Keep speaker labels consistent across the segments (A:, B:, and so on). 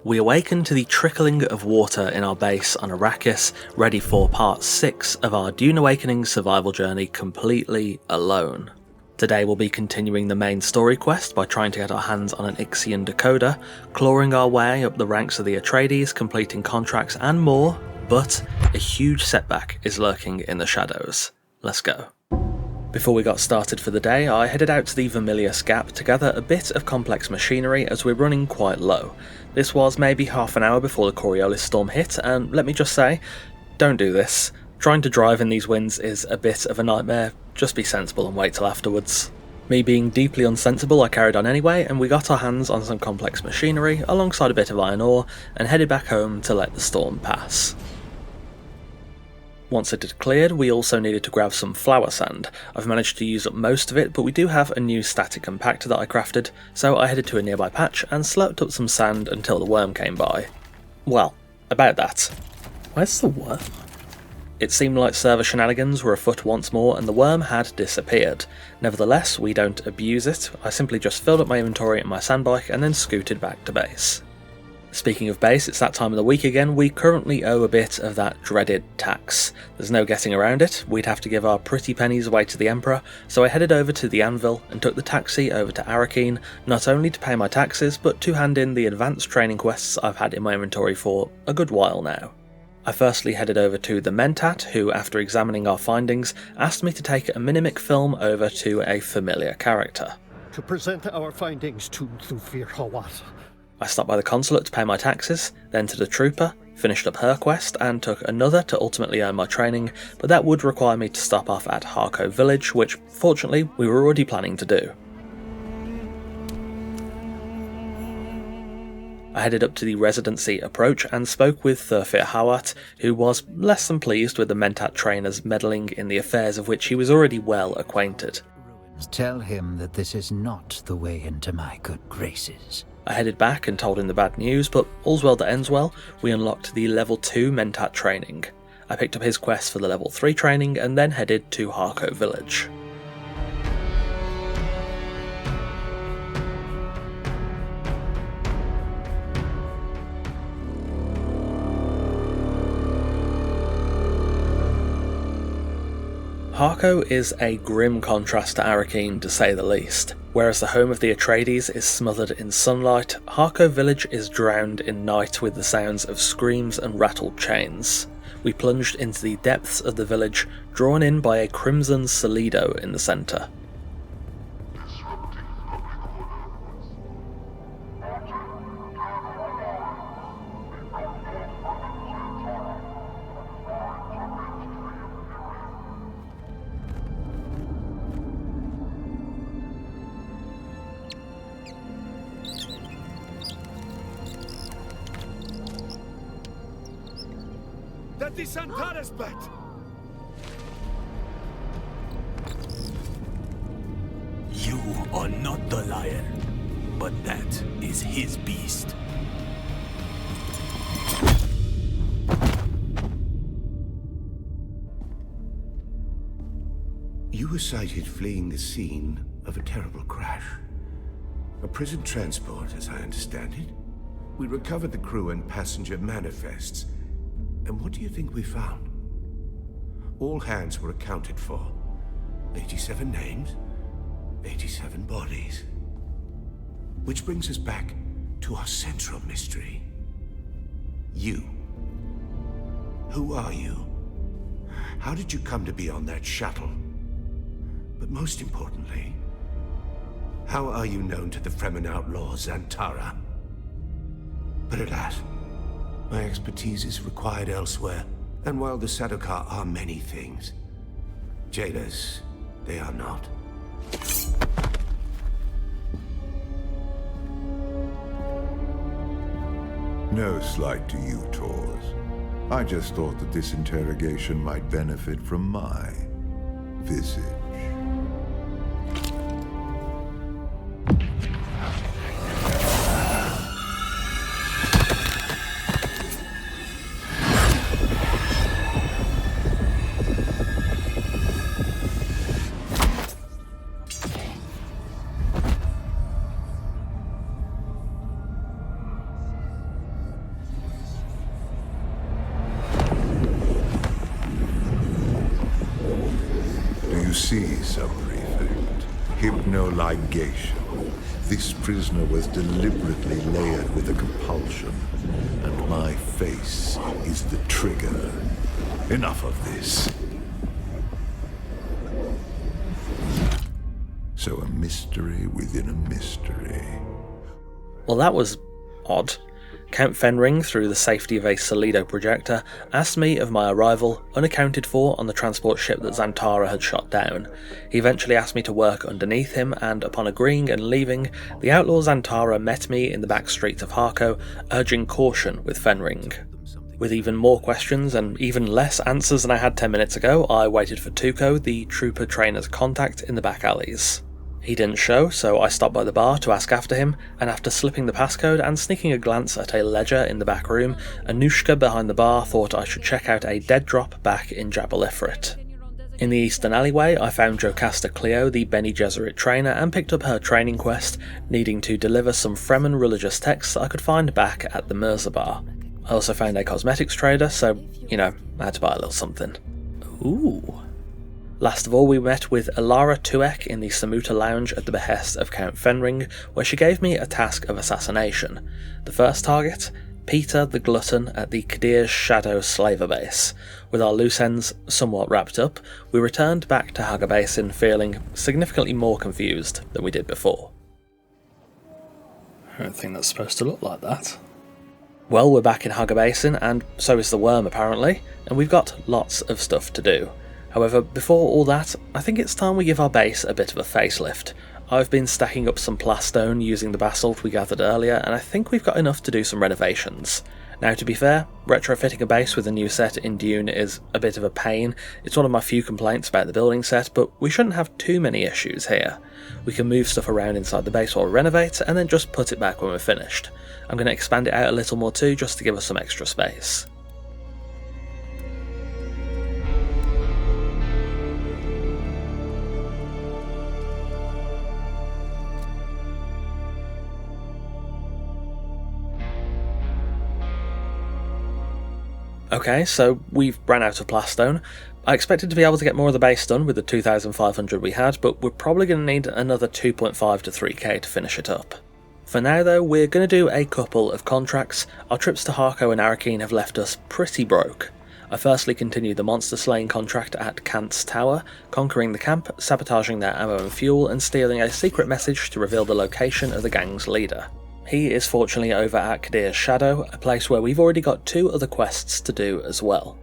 A: We awaken to the trickling of water in our base on Arrakis, ready for part 6 of our Dune Awakening survival journey completely alone. Today we'll be continuing the main story quest by trying to get our hands on an Ixian decoder, clawing our way up the ranks of the Atredies, completing contracts and more, but a huge setback is lurking in the shadows. Let's go. Before we got started for the day, I headed out to the Vermilius Gap to gather a bit of complex machinery as we're running quite low. This was maybe half an hour before the Coriolis storm hit, and let me just say, don't do this. Trying to drive in these winds is a bit of a nightmare, just be sensible and wait till afterwards. Me being deeply unsensible, I carried on anyway, and we got our hands on some complex machinery, alongside a bit of iron ore, and headed back home to let the storm pass. Once it had cleared, we also needed to grab some flower sand. I've managed to use up most of it, but we do have a new static compactor that I crafted, so I headed to a nearby patch and slurped up some sand until the worm came by. Well, about that. Where's the worm? It seemed like server shenanigans were afoot once more and the worm had disappeared. Nevertheless, we don't abuse it. I simply just filled up my inventory and my sandbike and then scooted back to base. Speaking of base, it's that time of the week again. We currently owe a bit of that dreaded tax. There's no getting around it. We'd have to give our pretty pennies away to the Emperor, so I headed over to the Anvil and took the taxi over to Arrakis, not only to pay my taxes, but to hand in the advanced training quests I've had in my inventory for a good while now. I firstly headed over to the Mentat, who, after examining our findings, asked me to take a mimic film over to a familiar character.
B: To present our findings to Thufir Hawat.
A: I stopped by the consulate to pay my taxes, then to the trooper, finished up her quest, and took another to ultimately earn my training, but that would require me to stop off at Harkonnen village, which, fortunately, we were already planning to do. I headed up to the residency approach and spoke with Thufir Hawat, who was less than pleased with the Mentat trainers meddling in the affairs of which he was already well acquainted.
C: Tell him that this is not the way into my good graces.
A: I headed back and told him the bad news, but all's well that ends well. We unlocked the level 2 Mentat training. I picked up his quest for the level 3 training and then headed to Harkonnen village. Harkonnen is a grim contrast to Arrakis, to say the least. Whereas the home of the Atredies is smothered in sunlight, Harkonnen village is drowned in night with the sounds of screams and rattled chains. We plunged into the depths of the village, drawn in by a crimson Solido in the centre.
D: You are not the lion, but that is his beast.
E: You were sighted fleeing the scene of a terrible crash. A prison transport, as I understand it. We recovered the crew and passenger manifests. And what do you think we found? All hands were accounted for. 87 names, 87 bodies. Which brings us back to our central mystery. You. Who are you? How did you come to be on that shuttle? But most importantly, how are you known to the Fremen outlaw Zantara? But alas, my expertise is required elsewhere, and while the Sadokar are many things, jailers, they are not.
F: No slight to you, Tors. I just thought that this interrogation might benefit from my visage. see, Sub-Prefect. Hypnoligation. This prisoner was deliberately layered with a compulsion, and my face is the trigger. Enough of this. So a mystery within a mystery.
A: Well, that was odd. Count Fenring, through the safety of a Solido projector, asked me of my arrival, unaccounted for, on the transport ship that Xantara had shot down. He eventually asked me to work underneath him, and upon agreeing and leaving, the outlaw Xantara met me in the back streets of Harko, urging caution with Fenring. With even more questions and even less answers than I had 10 minutes ago, I waited for Tuco, the trooper trainer's contact, in the back alleys. He didn't show, so I stopped by the bar to ask after him, and after slipping the passcode and sneaking a glance at a ledger in the back room, Anushka behind the bar thought I should check out a dead drop back in Jabal Ifrit. In the eastern alleyway, I found Jocasta Cleo, the Bene Gesserit trainer, and picked up her training quest, needing to deliver some Fremen religious texts I could find back at the Mirza bar. I also found a cosmetics trader, so, I had to buy a little something. Ooh. Last of all, we met with Alara Tuek in the Samuta Lounge at the behest of Count Fenring, where she gave me a task of assassination. The first target? Peter the Glutton at the Kadir's Shadow Slaver base. With our loose ends somewhat wrapped up, we returned back to Haga Basin feeling significantly more confused than we did before. I don't think that's supposed to look like that. Well, we're back in Haga Basin, and so is the worm apparently, and we've got lots of stuff to do. However, before all that, I think it's time we give our base a bit of a facelift. I've been stacking up some plastone using the basalt we gathered earlier, and I think we've got enough to do some renovations. Now, to be fair, retrofitting a base with a new set in Dune is a bit of a pain. It's one of my few complaints about the building set, but we shouldn't have too many issues here. We can move stuff around inside the base while we renovate, and then just put it back when we're finished. I'm going to expand it out a little more too, just to give us some extra space. Okay, so we've ran out of plastone. I expected to be able to get more of the base done with the 2,500 we had, but we're probably going to need another 2.5 to 3k to finish it up. For now though, we're going to do a couple of contracts. Our trips to Harko and Arrakis have left us pretty broke. I firstly continued the monster slaying contract at Kant's Tower, conquering the camp, sabotaging their ammo and fuel, and stealing a secret message to reveal the location of the gang's leader. He is fortunately over at Kadir's Shadow, a place where we've already got 2 other quests to do as well.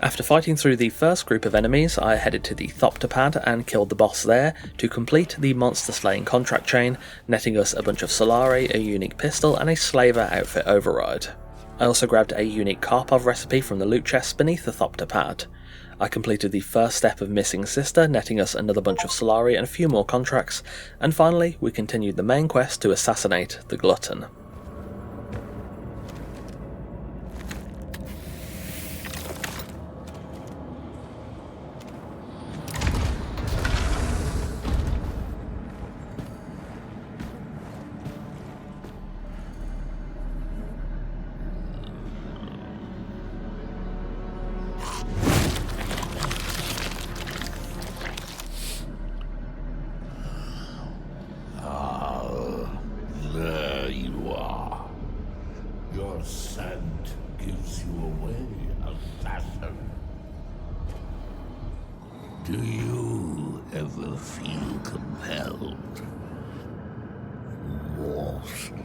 A: After fighting through the first group of enemies, I headed to the Thopterpad and killed the boss there to complete the monster slaying contract chain, netting us a bunch of Solari, a unique pistol, and a slaver outfit override. I also grabbed a unique Karpov recipe from the loot chest beneath the Thopterpad. I completed the first step of Missing Sister, netting us another bunch of Solari and a few more contracts, and finally we continued the main quest to assassinate the Glutton.
G: There you are. Your scent gives you away, assassin. Do you ever feel compelled? Morsel.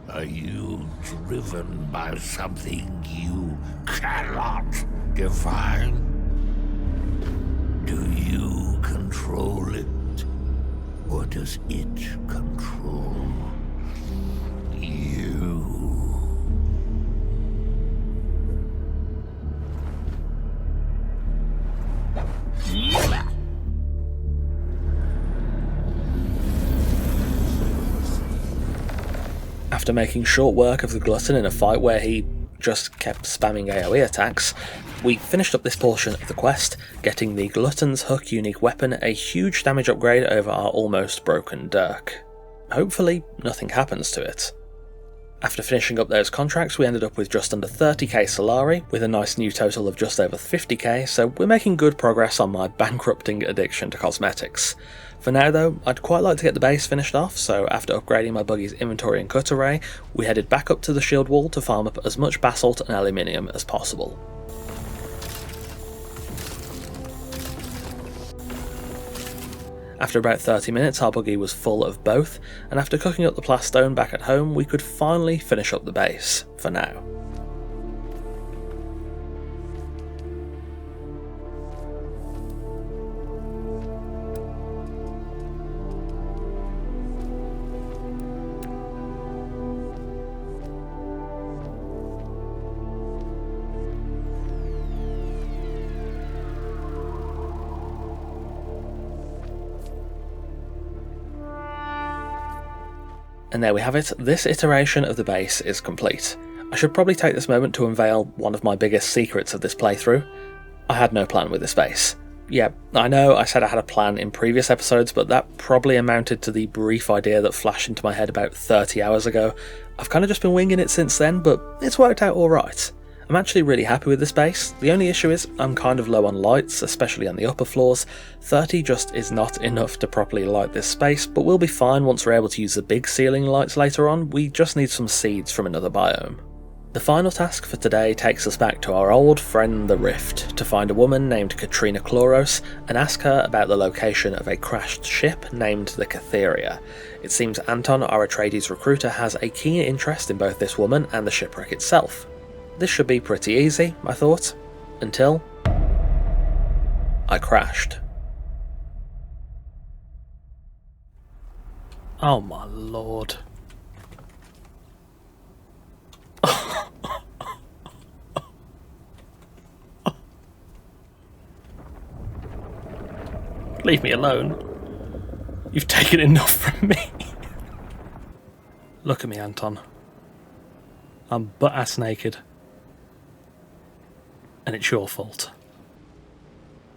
G: Are you driven by something you cannot define? Do you control it? Or does it control you?
A: After making short work of the Glutton in a fight where he just kept spamming AoE attacks, we finished up this portion of the quest, getting the Glutton's Hook unique weapon a huge damage upgrade over our almost broken Dirk. Hopefully nothing happens to it. After finishing up those contracts, we ended up with just under 30k Solari, with a nice new total of just over 50k, so we're making good progress on my bankrupting addiction to cosmetics. For now though, I'd quite like to get the base finished off, so after upgrading my buggy's inventory and cut array, we headed back up to the shield wall to farm up as much basalt and aluminium as possible. After about 30 minutes our buggy was full of both, and after cooking up the plastone back at home we could finally finish up the base, for now. And there we have it, this iteration of the base is complete. I should probably take this moment to unveil one of my biggest secrets of this playthrough. I had no plan with this base. Yeah, I know I said I had a plan in previous episodes, but that probably amounted to the brief idea that flashed into my head about 30 hours ago. I've kind of just been winging it since then, but it's worked out alright. I'm actually really happy with this base. The only issue is I'm kind of low on lights, especially on the upper floors. 30 just is not enough to properly light this space, but we'll be fine once we're able to use the big ceiling lights later on. We just need some seeds from another biome. The final task for today takes us back to our old friend the Rift, to find a woman named Katrina Chloros and ask her about the location of a crashed ship named the Kytheria. It seems Anton, our Atredies recruiter, has a keen interest in both this woman and the shipwreck itself. This should be pretty easy, I thought, until I crashed. Oh my lord. Leave me alone. You've taken enough from me. Look at me, Anton. I'm butt-ass naked. And it's your fault.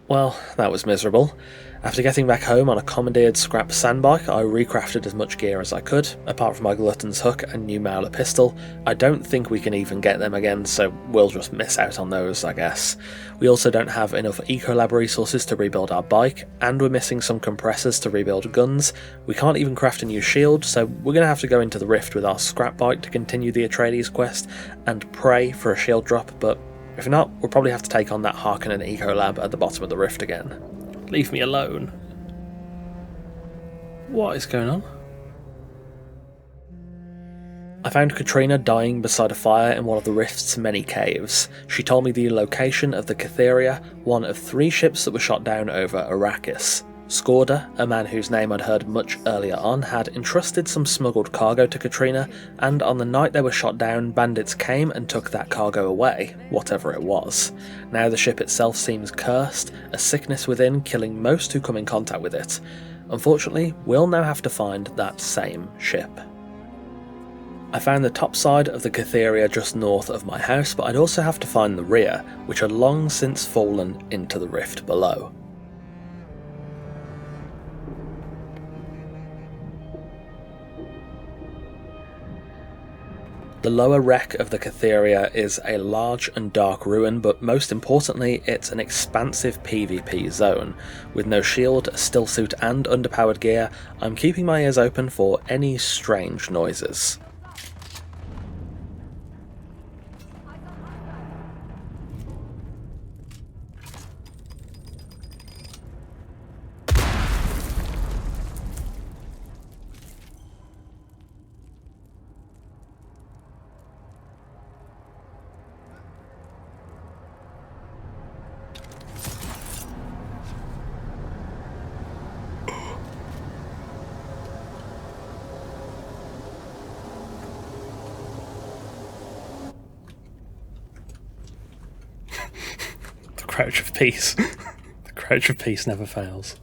A: Well, that was miserable. After getting back home on a commandeered scrap sandbike, I recrafted as much gear as I could. Apart from my glutton's hook and new Mauler pistol, I don't think we can even get them again, so we'll just miss out on those, I guess. We also don't have enough Ecolab resources to rebuild our bike, and we're missing some compressors to rebuild guns. We can't even craft a new shield, so we're going to have to go into the Rift with our scrap bike to continue the Atredies quest, and pray for a shield drop, but if not, we'll probably have to take on that Harkonnen Ecolab at the bottom of the Rift again. Leave me alone. What is going on? I found Katrina dying beside a fire in one of the Rift's many caves. She told me the location of the Kytheria, one of 3 ships that were shot down over Arrakis. Skorda, a man whose name I'd heard much earlier on, had entrusted some smuggled cargo to Katrina, and on the night they were shot down, bandits came and took that cargo away, whatever it was. Now the ship itself seems cursed, a sickness within killing most who come in contact with it. Unfortunately, we'll now have to find that same ship. I found the top side of the Kytheria just north of my house, but I'd also have to find the rear, which had long since fallen into the rift below. The lower wreck of the Kytheria is a large and dark ruin, but most importantly it's an expansive PvP zone. With no shield, a still suit and underpowered gear, I'm keeping my ears open for any strange noises. Crouch of Peace. The Crouch of Peace never fails.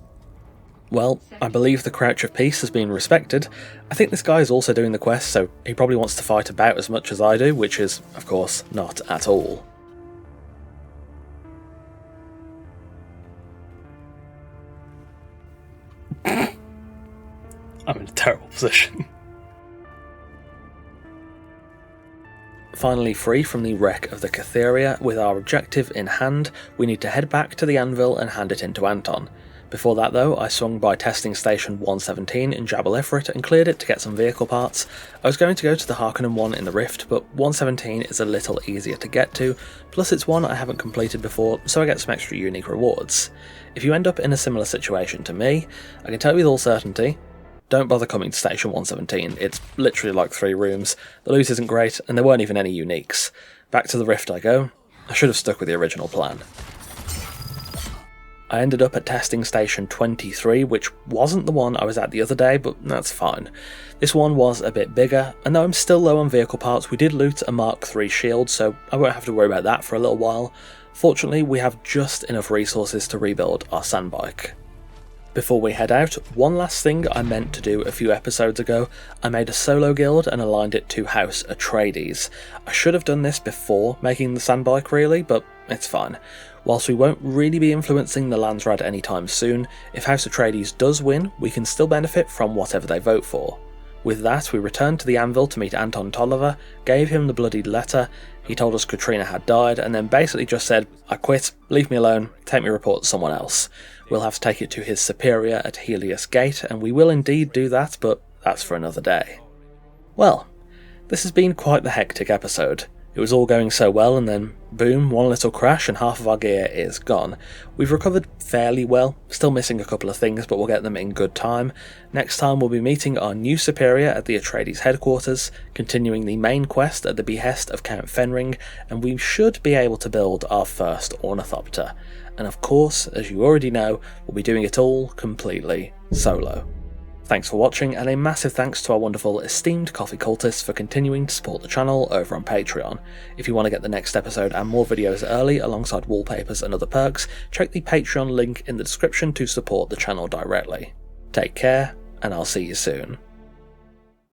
A: Well, I believe the Crouch of Peace has been respected. I think this guy is also doing the quest, so he probably wants to fight about as much as I do, which is, of course, not at all. I'm in a terrible position. Finally free from the wreck of the Kytheria, with our objective in hand, we need to head back to the anvil and hand it in to Anton. Before that though, I swung by testing station 117 in Jabal Ifrit and cleared it to get some vehicle parts. I was going to go to the Harkonnen one in the Rift, but 117 is a little easier to get to, plus it's one I haven't completed before, so I get some extra unique rewards. If you end up in a similar situation to me, I can tell you with all certainty, don't bother coming to station 117, it's literally like 3 rooms, the loot isn't great, and there weren't even any uniques. Back to the Rift I go. I should have stuck with the original plan. I ended up at testing station 23, which wasn't the one I was at the other day, but that's fine. This one was a bit bigger, and though I'm still low on vehicle parts, we did loot a Mark III shield, so I won't have to worry about that for a little while. Fortunately, we have just enough resources to rebuild our sandbike. Before we head out, one last thing I meant to do a few episodes ago, I made a solo guild and aligned it to House Atredies. I should have done this before making the sandbike really, but it's fine. Whilst we won't really be influencing the Landsrad anytime soon, if House Atredies does win, we can still benefit from whatever they vote for. With that, we returned to the anvil to meet Anton Tolliver, gave him the bloodied letter, he told us Katrina had died, and then basically just said, I quit, leave me alone, take my report to someone else. We'll have to take it to his superior at Helios Gate, and we will indeed do that, but that's for another day. Well, this has been quite the hectic episode. It was all going so well, and then boom, one little crash and half of our gear is gone. We've recovered fairly well, still missing a couple of things, but we'll get them in good time. Next time we'll be meeting our new superior at the Atredies headquarters, continuing the main quest at the behest of Count Fenring, and we should be able to build our first ornithopter. And of course, as you already know, we'll be doing it all completely solo. Thanks for watching, and a massive thanks to our wonderful esteemed coffee cultists for continuing to support the channel over on Patreon. If you want to get the next episode and more videos early alongside wallpapers and other perks, check the Patreon link in the description to support the channel directly. Take care, and I'll see you soon.